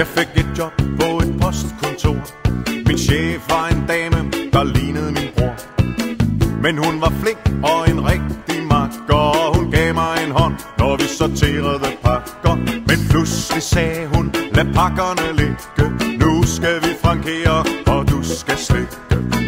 Jeg fik et job på et postkontor. Min chef var en dame, der lignede min bror. Men hun var flink og en rigtig makker, og hun gav mig en hånd, når vi sorterede pakker. Men pludselig sagde hun, lad pakkerne ligge, nu skal vi frankere, og du skal slikke.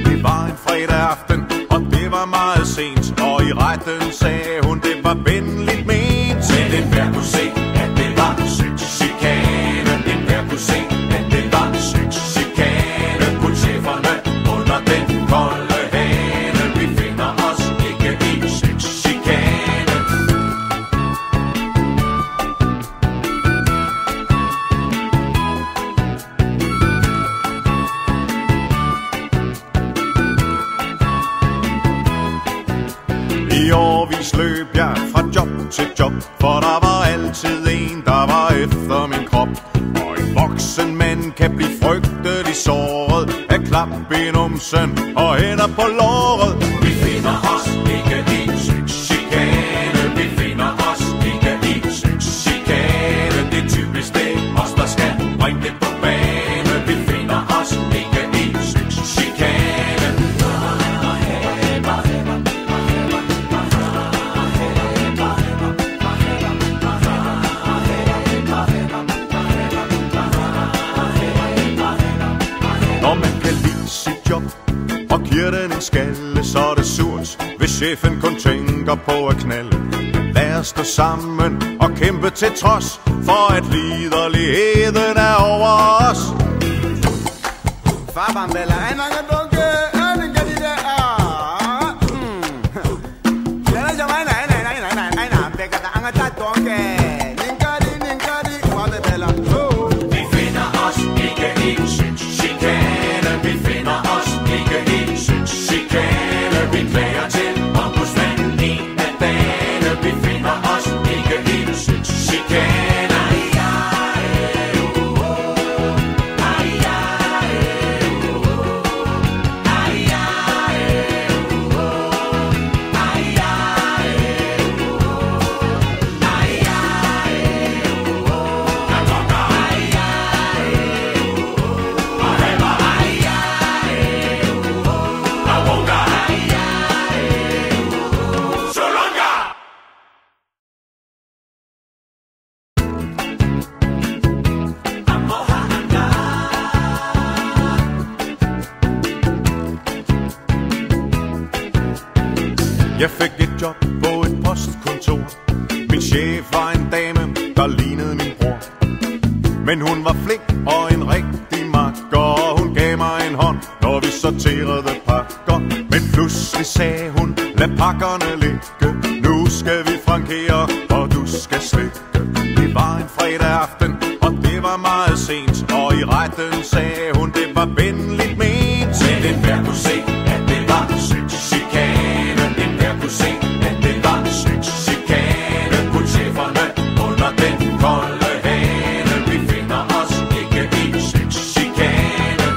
Det var en fredag aften, og det var meget sent, og i retten sagde hun, det var venligt ment. Men enhver kunne se, at det var sexchikane. Enhver kunne se, at det var sexchikane. Kun cheferne under den kolde hane. Vi finder os ikke i sexchikane. I årevis løb jeg fra job til job, for der var altid en, der var efter min krop. Og en voksen mand kan blive frygtelig såret af klap i numsen og hænder på låret. Vi finder os ikke i sexchikane. Vi finder os ikke i sexchikane. Det er typisk det os, der skal bringe det på bane. Vi finder os ikke i sexchikane. Når man kan lide sit job og giver den en skalle, så er det surt, hvis chefen kun tænker på at knalde. Lad os stå sammen og kæmpe til trods, for at liderligheden er over os. Fabambella, Jeg fik et job på et postkontor. Min chef var en dame, der lignede min bror. Men hun var flink og en rigtig makker, og hun gav mig en hånd, når vi sorterede pakker. Men pludselig sagde hun, lad pakkerne ligge, nu skal vi frankere, og du skal slikke. Det var en fredag aften, og det var meget sent, og i retten sagde hun, det var venligt ment. Men enhver kunne se, at det var sexchikane. Enhver kunne se, at det var sexchikane. Kun cheferne under den kolde hane. Vi finder os ikke i sexchikane.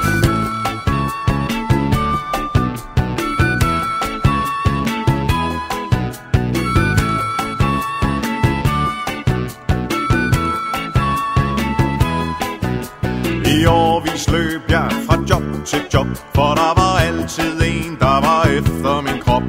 I årevis løb jeg fra job til job, for der var altid en, der var efter min krop.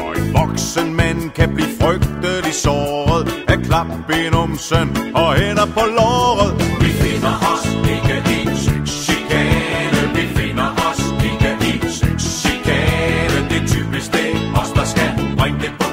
Og en voksen mand kan blive frygtelig såret af klap i numsen og hænder på låret. Vi finder os ikke i sexchikane. Vi finder os ikke i sexchikane. Det er typisk det os, der skal bringe det på